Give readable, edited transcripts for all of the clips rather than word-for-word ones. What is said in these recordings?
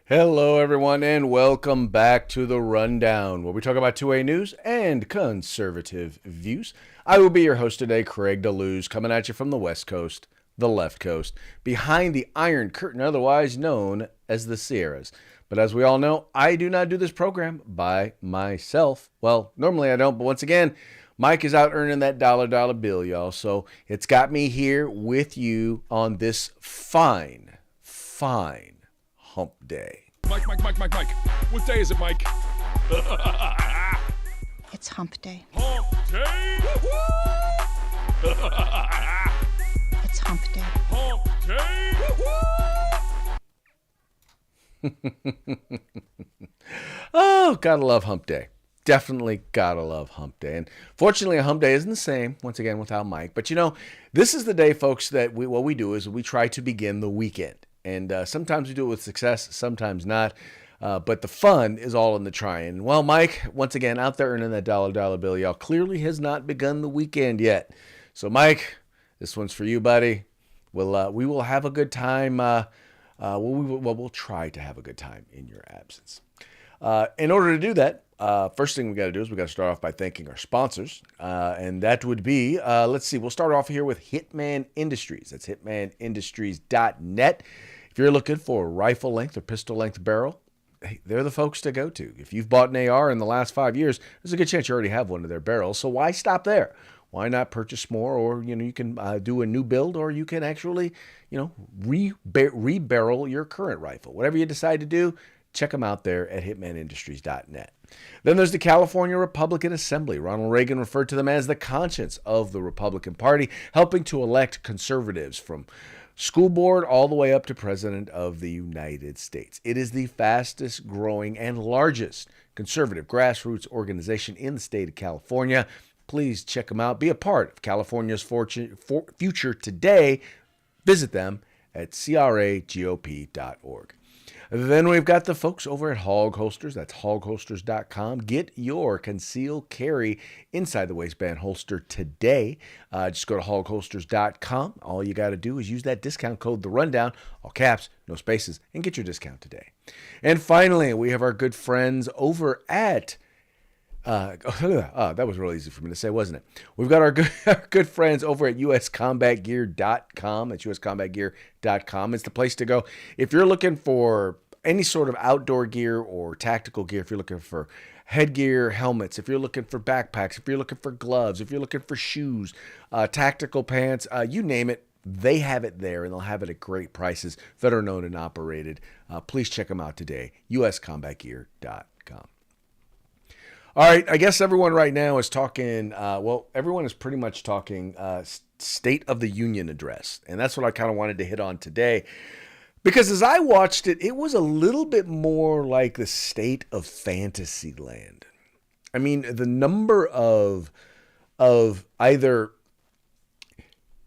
Hello, everyone, and welcome back to the Rundown, where we talk about 2A news and conservative views. I will be your host today, Craig DeLuz, coming at you from the West Coast, the left coast, behind the Iron Curtain, otherwise known as the Sierras. But as we all know, I do not do this program by myself. Well, normally I don't, but once again, Mike is out earning that dollar bill, y'all. So it's got me here with you on this fine hump day. Mike. What day is it, Mike? It's hump day. Hump day! It's hump day. Hump day! Oh, gotta love hump day. Definitely gotta love hump day. And fortunately, a hump day isn't the same, once again, without Mike. But this is the day, folks, that what we do is we try to begin the weekend. And sometimes we do it with success, sometimes not. But the fun is all in the trying. Well, Mike, once again, out there earning that dollar bill, y'all, clearly has not begun the weekend yet. So, Mike, this one's for you, buddy. We will have a good time. We'll try to have a good time in your absence. In order to do that, first thing we got to do is we got to start off by thanking our sponsors. And that would be, let's see, we'll start off here with Hitman Industries. That's hitmanindustries.net. If you're looking for a rifle length or pistol length barrel, hey, they're the folks to go to. If you've bought an AR in the last 5 years, there's a good chance you already have one of their barrels. So why stop there? Why not purchase more? Or, you can do a new build, or you can actually, re-barrel your current rifle. Whatever you decide to do, check them out there at hitmanindustries.net. Then there's the California Republican Assembly. Ronald Reagan referred to them as the conscience of the Republican Party, helping to elect conservatives from school board all the way up to President of the United States. It is the fastest growing and largest conservative grassroots organization in the state of California. Please check them out. Be a part of California's future today. Visit them at cragop.org. Then we've got the folks over at Hog Holsters. That's hogholsters.com. Get your concealed carry inside the waistband holster today. Just go to hogholsters.com. All you got to do is use that discount code, The Rundown, all caps, no spaces, and get your discount today. And finally, we have our good friends over at that was real easy for me to say, wasn't it? We've got our good friends over at uscombatgear.com. That's uscombatgear.com. It's the place to go. If you're looking for any sort of outdoor gear or tactical gear, if you're looking for headgear, helmets, if you're looking for backpacks, if you're looking for gloves, if you're looking for shoes, tactical pants, you name it, they have it there, and they'll have it at great prices, veteran owned and operated. Please check them out today, uscombatgear.com. All right, I guess everyone right now is talking, everyone is pretty much talking State of the Union address. And that's what I kind of wanted to hit on today. Because as I watched it, it was a little bit more like the State of Fantasyland. I mean, the number of either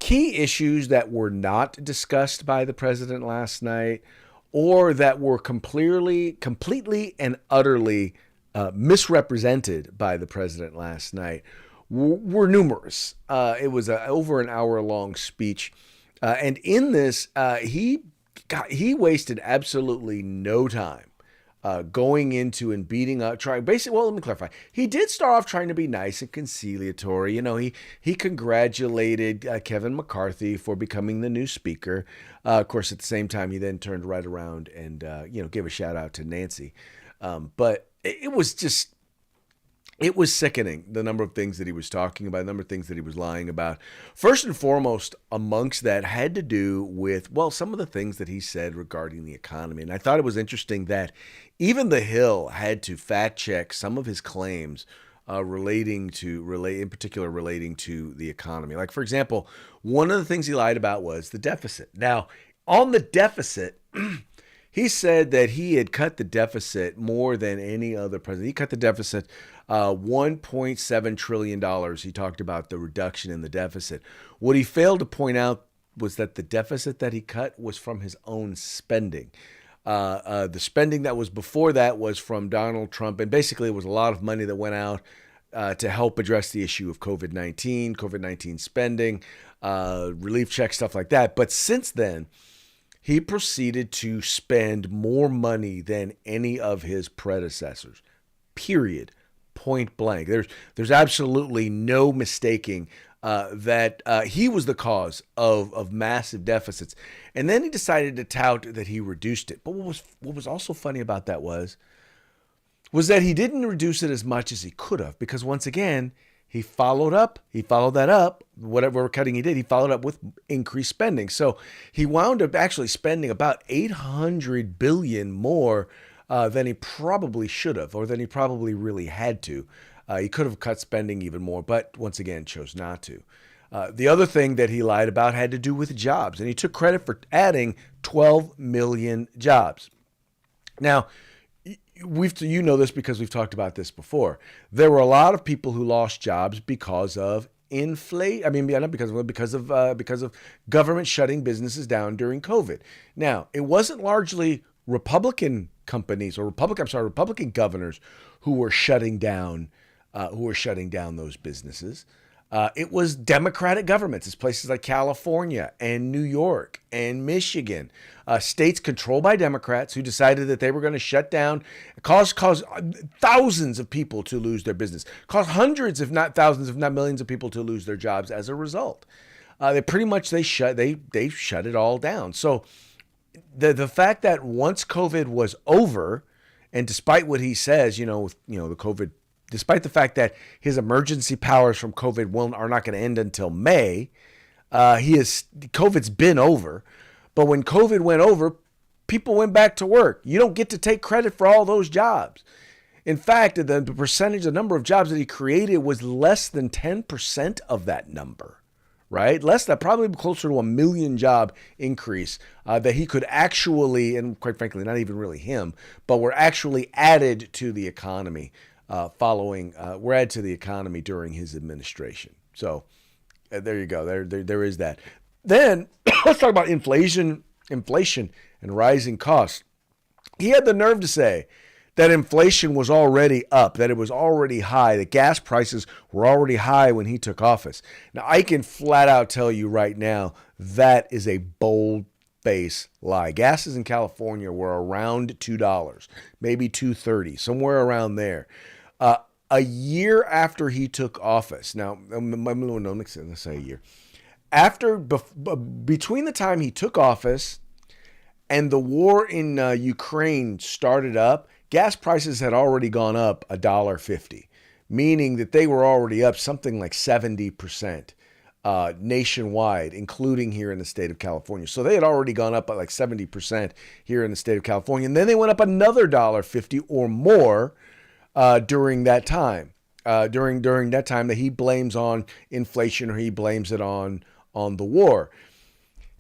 key issues that were not discussed by the president last night, or that were completely and utterly misrepresented by the president last night were numerous. It was over an hour-long speech, and in this, he wasted absolutely no time going into and beating up, let me clarify. He did start off trying to be nice and conciliatory. He congratulated Kevin McCarthy for becoming the new speaker. Of course, at the same time, he then turned right around and gave a shout out to Nancy. But it was sickening, the number of things that he was talking about, the number of things that he was lying about. First and foremost amongst that had to do with, some of the things that he said regarding the economy. And I thought it was interesting that even The Hill had to fact check some of his claims relating to the economy. Like, for example, one of the things he lied about was the deficit. Now, on the deficit, he said that he had cut the deficit more than any other president. He cut the deficit $1.7 trillion. He talked about the reduction in the deficit. What he failed to point out was that the deficit that he cut was from his own spending. The spending that was before that was from Donald Trump. And basically, it was a lot of money that went out to help address the issue of COVID-19 spending, relief checks, stuff like that. But since then, he proceeded to spend more money than any of his predecessors. Period. Point blank. There's absolutely no mistaking that he was the cause of massive deficits. And then he decided to tout that he reduced it. But what was also funny about that was that he didn't reduce it as much as he could have, because once again, he followed that up, whatever cutting he did, he followed up with increased spending. So he wound up actually spending about $800 billion more than he probably should have, or than he probably really had to. He could have cut spending even more, but once again, chose not to. The other thing that he lied about had to do with jobs, and he took credit for adding 12 million jobs. Now, you know this because we've talked about this before. There were a lot of people who lost jobs because of inflation. I mean, not because of government shutting businesses down during COVID. Now, it wasn't largely Republican companies or Republican governors who were shutting down those businesses. It was Democratic governments. It's places like California and New York and Michigan, states controlled by Democrats who decided that they were going to shut down, cause thousands of people to lose their business, cause hundreds, if not thousands, if not millions of people to lose their jobs as a result. They shut it all down. So the fact that once COVID was over, and despite what he says, the COVID. Despite the fact that his emergency powers from COVID are not going to end until May, COVID's been over. But when COVID went over, people went back to work. You don't get to take credit for all those jobs. In fact, the number of jobs that he created was less than 10% of that number, right? Probably closer to 1 million job increase that he could actually, and quite frankly, not even really him, but were actually added to the economy. Were added to the economy during his administration. So there you go. There is that. Then let's talk about inflation and rising costs. He had the nerve to say that inflation was already up, that it was already high, that gas prices were already high when he took office. Now, I can flat out tell you right now that is a bold-faced lie. Gases in California were around $2, maybe $2.30, somewhere around there. A year after he took office, now, let's say a year. Between the time he took office and the war in Ukraine started up, gas prices had already gone up $1.50, meaning that they were already up something like 70% nationwide, including here in the state of California. So they had already gone up by like 70% here in the state of California. And then they went up another $1.50 or more during that time. During that time that he blames on inflation, or he blames it on the war.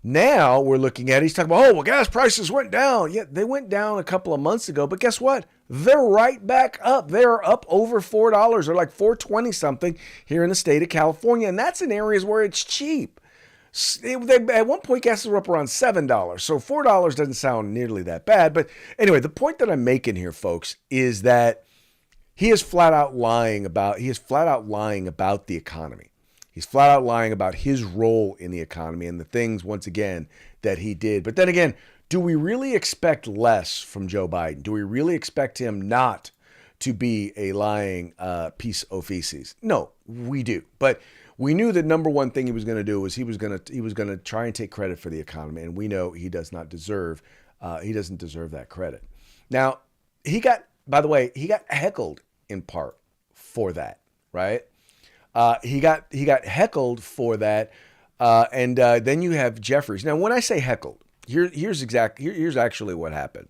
Now we're looking at, he's talking about, gas prices went down. Yeah, they went down a couple of months ago, but guess what? They're right back up. They're up over $4, or like $4.20 something here in the state of California. And that's in areas where it's cheap. At one point, gases were up around $7. So $4 doesn't sound nearly that bad. But anyway, the point that I'm making here, folks, is that he is flat out lying about the economy. He's flat out lying about his role in the economy and the things, once again, that he did. But then again, do we really expect less from Joe Biden? Do we really expect him not to be a lying piece of feces? No, we do. But we knew the number one thing he was going to do was he was going to try and take credit for the economy, and we know he doesn't deserve that credit. Now, he got heckled in part for that, right? He got heckled for that, and then you have Jeffries. Now, when I say heckled, here's actually what happened.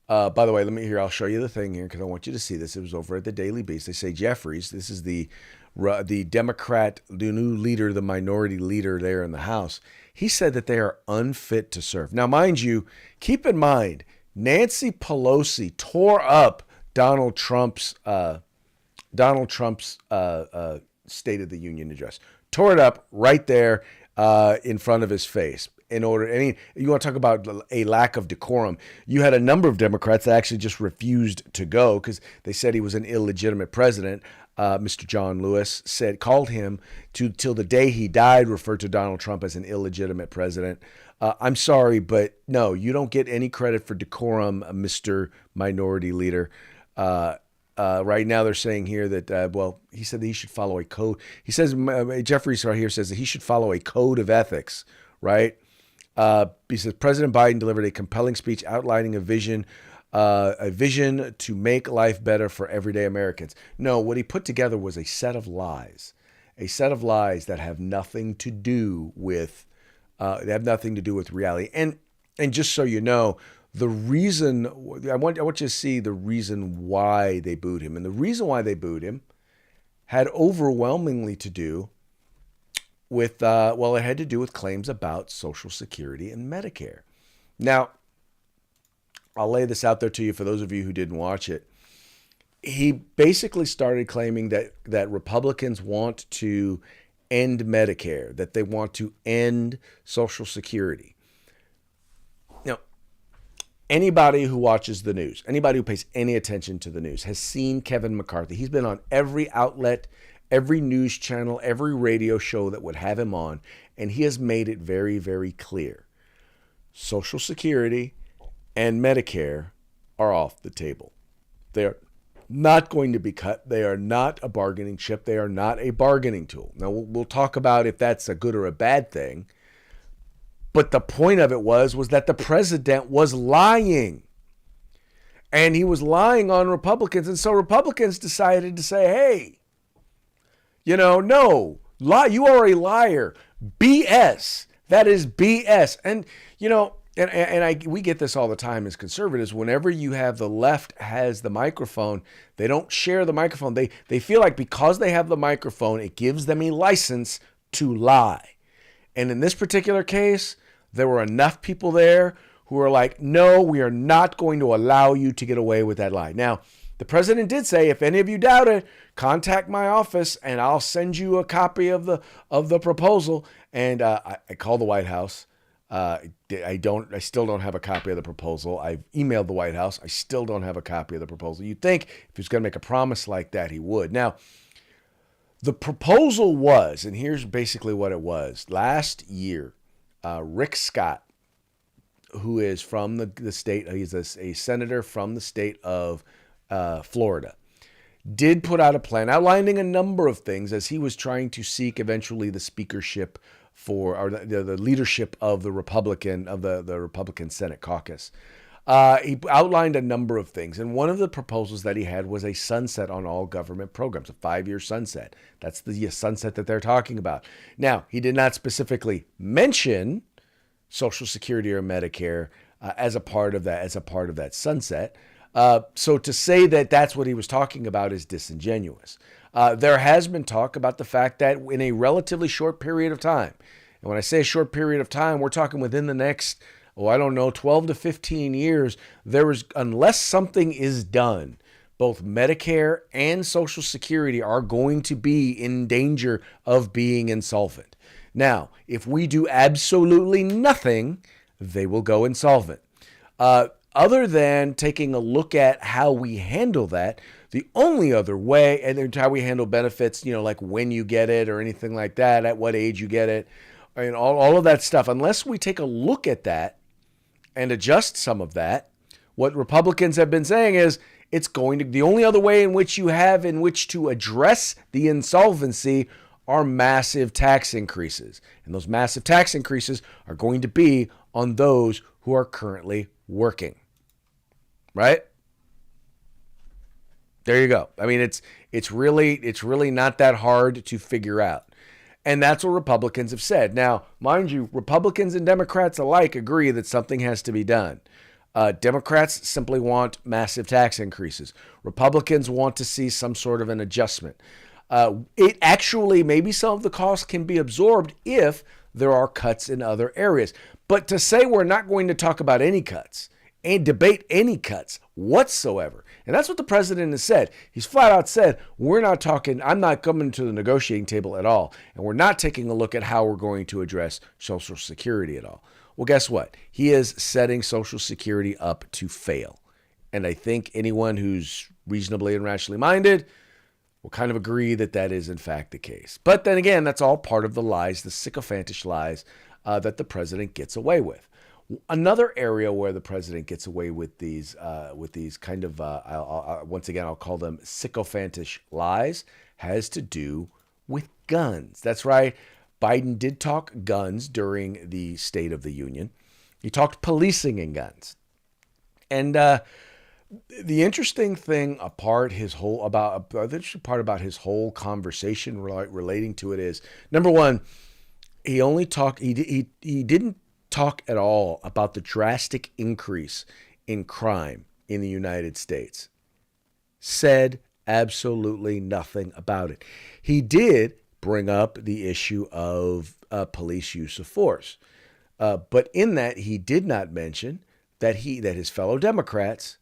By the way, I'll show you the thing here because I want you to see this. It was over at the Daily Beast. They say Jeffries, this is the Democrat, the new leader, the minority leader there in the House. He said that they are unfit to serve. Now, mind you, keep in mind, Nancy Pelosi tore up Donald Trump's State of the Union address. Tore it up right there in front of his face. You want to talk about a lack of decorum. You had a number of Democrats that actually just refused to go because they said he was an illegitimate president. Mr. John Lewis called him till the day he died, referred to Donald Trump as an illegitimate president. I'm sorry, but no, you don't get any credit for decorum, Mr. Minority Leader. Right now they're saying here that, he said that he should follow a code. He says, Jeffries right here says that he should follow a code of ethics, right? He says, President Biden delivered a compelling speech outlining a vision to make life better for everyday Americans. No, what he put together was a set of lies that have nothing to do with, reality. And just so you know, the reason I want you to see the reason why they booed him. And the reason why they booed him had overwhelmingly to do with, it had to do with claims about Social Security and Medicare. Now, I'll lay this out there to you for those of you who didn't watch it. He basically started claiming that Republicans want to end Medicare, that they want to end Social Security. Anybody who watches the news, anybody who pays any attention to the news has seen Kevin McCarthy. He's been on every outlet, every news channel, every radio show that would have him on, and he has made it very, very clear. Social Security and Medicare are off the table. They are not going to be cut. They are not a bargaining chip. They are not a bargaining tool. Now, we'll talk about if that's a good or a bad thing. But the point of it was that the president was lying. And he was lying on Republicans. And so Republicans decided to say, hey, no, lie. You are a liar. BS. That is BS. And, we get this all the time as conservatives. Whenever you have the left has the microphone, they don't share the microphone. They feel like because they have the microphone, it gives them a license to lie. And in this particular case, there were enough people there who were like, no, we are not going to allow you to get away with that lie. Now, the president did say, if any of you doubt it, contact my office and I'll send you a copy of the proposal. And I called the White House. I still don't have a copy of the proposal. I've emailed the White House. I still don't have a copy of the proposal. You'd think if he was going to make a promise like that, he would. Now, the proposal was, and here's basically what it was. Last year, Rick Scott, who is from the state, he's a senator from the state of Florida, did put out a plan outlining a number of things as he was trying to seek eventually the speakership or the leadership of the Republican Senate caucus. He outlined a number of things, and one of the proposals that he had was a sunset on all government programs, a 5-year sunset. That's the sunset that they're talking about. Now, he did not specifically mention Social Security or Medicare as a part of that sunset. So to say that that's what he was talking about is disingenuous. There has been talk about the fact that in a relatively short period of time, and when I say a short period of time, we're talking within the next 12 to 15 years, unless something is done, both Medicare and Social Security are going to be in danger of being insolvent. Now, if we do absolutely nothing, they will go insolvent. Other than taking a look at how we handle that, the only other way, and how we handle benefits, like when you get it or anything like that, at what age you get it, and all of that stuff, unless we take a look at that and adjust some of that, what Republicans have been saying is the only other way in which to address the insolvency are massive tax increases. And those massive tax increases are going to be on those who are currently working. Right? There you go. I mean, it's really not that hard to figure out. And that's what Republicans have said. Now, mind you, Republicans and Democrats alike agree that something has to be done. Democrats simply want massive tax increases. Republicans want to see some sort of an adjustment. Maybe some of the costs can be absorbed if there are cuts in other areas. But to say we're not going to talk about any cuts and debate any cuts whatsoever, and that's what the president has said. He's flat out said, I'm not coming to the negotiating table at all, and we're not taking a look at how we're going to address Social Security at all. Well, guess what? He is setting Social Security up to fail. And I think anyone who's reasonably and rationally minded will kind of agree that that is in fact the case. But then again, that's all part of the lies, the sycophantish lies that the president gets away with. Another area where the president gets away with these kind of, once again, I'll call them sycophantish lies, has to do with guns. That's right. Biden did talk guns during the State of the Union. He talked policing and guns. And the interesting thing about his whole conversation relating to it is, number one, he didn't talk at all about the drastic increase in crime in the United States. Said absolutely nothing about it. He did bring up the issue of police use of force. But in that, he did not mention that his fellow Democrats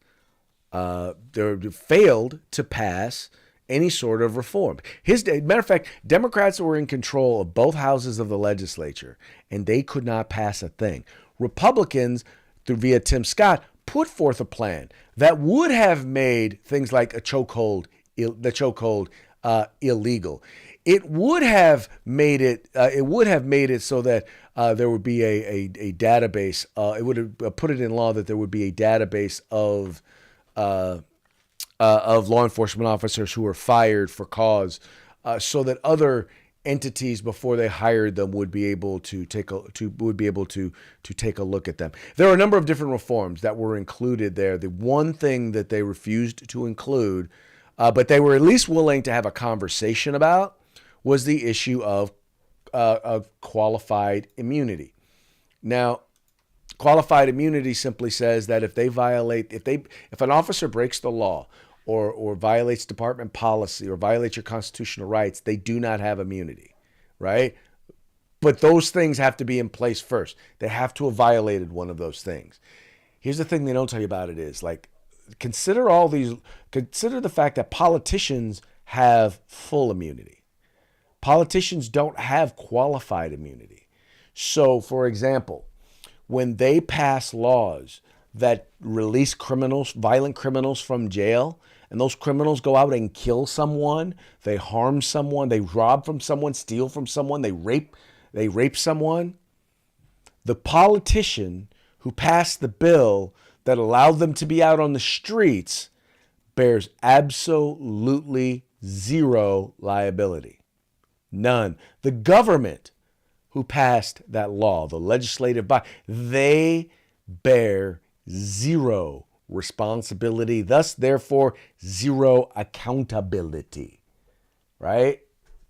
failed to pass any sort of reform. Matter of fact, Democrats were in control of both houses of the legislature, and they could not pass a thing. Republicans, via Tim Scott, put forth a plan that would have made things like the chokehold illegal. It would have made it. So that there would be a database. It would have put it in law that there would be a database of law enforcement officers who were fired for cause, so that other entities, before they hired them, would be able to take a look at them. There are a number of different reforms that were included there. The one thing that they refused to include, but they were at least willing to have a conversation about, was the issue of qualified immunity. Now, qualified immunity simply says that if an officer breaks the law or violates department policy or violates your constitutional rights, they do not have immunity, right? But those things have to be in place first. They have to have violated one of those things. Here's the thing they don't tell you about it is, like, consider the fact that politicians have full immunity. Politicians don't have qualified immunity. So, for example, when they pass laws that release violent criminals from jail, and those criminals go out and kill someone, they harm someone, they rob from someone, steal from someone, they rape someone, the politician who passed the bill that allowed them to be out on the streets bears absolutely zero liability. None. The government who passed that law, the legislative body, they bear zero responsibility, thus, therefore, zero accountability. Right?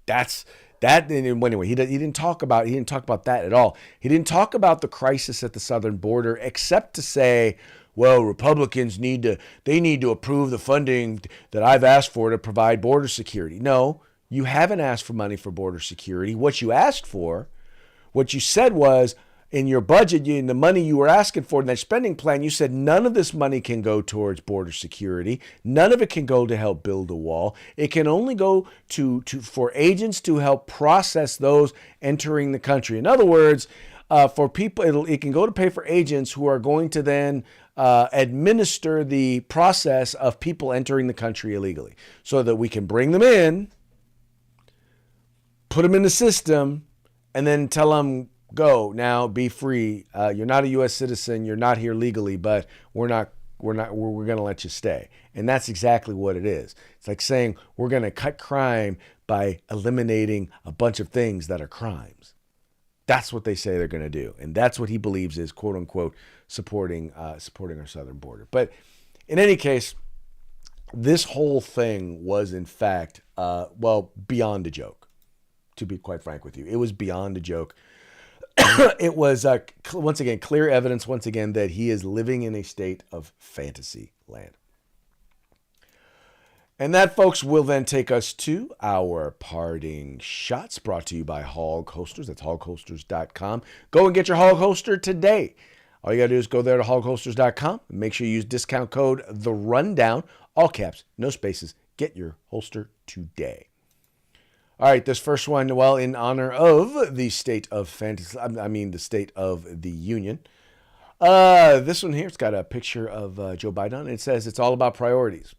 That's that. Anyway, he didn't talk about that at all. He didn't talk about the crisis at the southern border, except to say, well, Republicans need to approve the funding that I've asked for to provide border security. No, you haven't asked for money for border security. What you said was, in your budget, in the money you were asking for in that spending plan, you said none of this money can go towards border security. None of it can go to help build a wall. It can only go for agents to help process those entering the country. In other words, for people, it can go to pay for agents who are going to then administer the process of people entering the country illegally, so that we can bring them in, put them in the system, and then tell them, go now, be free. You're not a U.S. citizen. You're not here legally, but we're going to let you stay. And that's exactly what it is. It's like saying we're going to cut crime by eliminating a bunch of things that are crimes. That's what they say they're going to do. And that's what he believes is, quote unquote, supporting our southern border. But in any case, this whole thing was, in fact, beyond a joke, to be quite frank with you. It was beyond a joke. It was, once again, clear evidence, that he is living in a state of fantasy land. And that, folks, will then take us to our parting shots, brought to you by Hog Holsters. That's hogholsters.com. Go and get your Hog Holster today. All you got to do is go there to hogholsters.com and make sure you use discount code TheRundown, all caps, no spaces. Get your holster today. All right, this first one, well, in honor of the State of the State of the Union. This one here, it's got a picture of Joe Biden. It says it's all about priorities.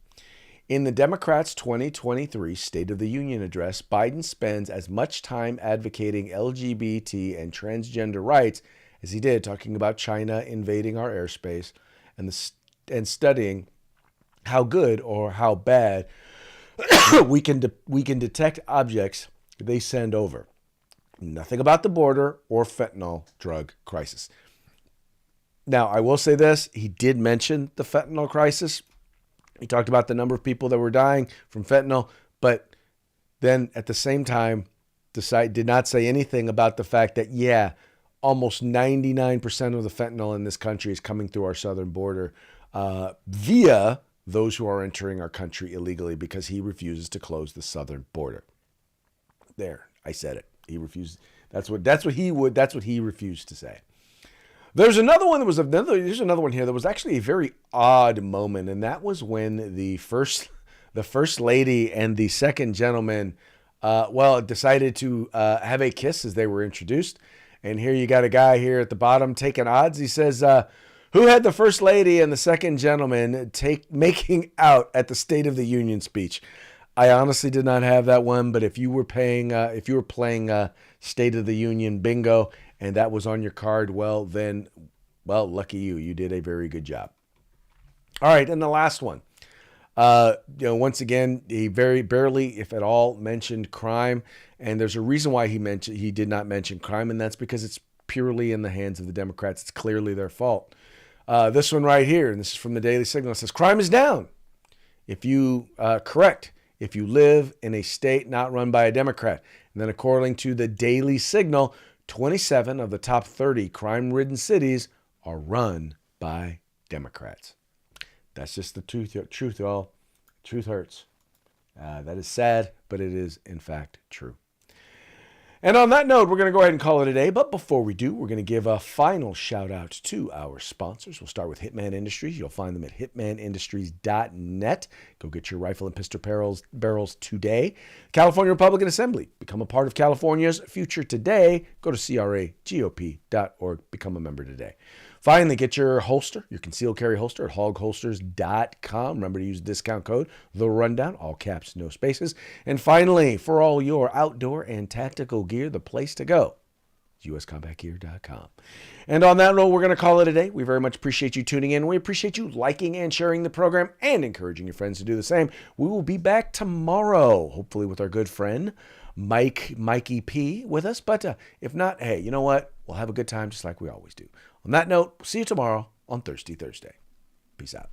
In the Democrats' 2023 State of the Union address, Biden spends as much time advocating LGBT and transgender rights as he did talking about China invading our airspace and studying how good or how bad we can detect objects they send over. Nothing about the border or fentanyl drug crisis. Now, I will say this. He did mention the fentanyl crisis. He talked about the number of people that were dying from fentanyl, but then at the same time, did not say anything about the fact that, yeah, almost 99% of the fentanyl in this country is coming through our southern border via those who are entering our country illegally, because he refuses to close the southern border. There, I said it. He refused. That's what he refused to say. There's another one there's another one here that was actually a very odd moment, and that was when the first lady and the second gentleman decided to have a kiss as they were introduced. And here you got a guy here at the bottom taking odds. He says, who had the first lady and the second gentleman making out at the State of the Union speech? I honestly did not have that one, but if you were playing State of the Union bingo and that was on your card, well, lucky you. You did a very good job. All right, and the last one. Once again, he very barely, if at all, mentioned crime, and there's a reason why he did not mention crime, and that's because it's purely in the hands of the Democrats. It's clearly their fault. This one right here, and this is from the Daily Signal, it says, crime is down. If you live in a state not run by a Democrat. And then according to the Daily Signal, 27 of the top 30 crime-ridden cities are run by Democrats. That's just the truth, y'all. Truth hurts. That is sad, but it is, in fact, true. And on that note, we're going to go ahead and call it a day. But before we do, we're going to give a final shout out to our sponsors. We'll start with Hitman Industries. You'll find them at hitmanindustries.net. Go get your rifle and pistol barrels today. California Republican Assembly. Become a part of California's future today. Go to cragop.org. Become a member today. Finally, get your holster, your concealed carry holster at hogholsters.com. Remember to use the discount code, The Rundown, all caps, no spaces. And finally, for all your outdoor and tactical gear, the place to go is uscombatgear.com. And on that note, we're going to call it a day. We very much appreciate you tuning in. We appreciate you liking and sharing the program and encouraging your friends to do the same. We will be back tomorrow, hopefully with our good friend, Mikey P, with us. But if not, hey, you know what? We'll have a good time just like we always do. On that note, see you tomorrow on Thirsty Thursday. Peace out.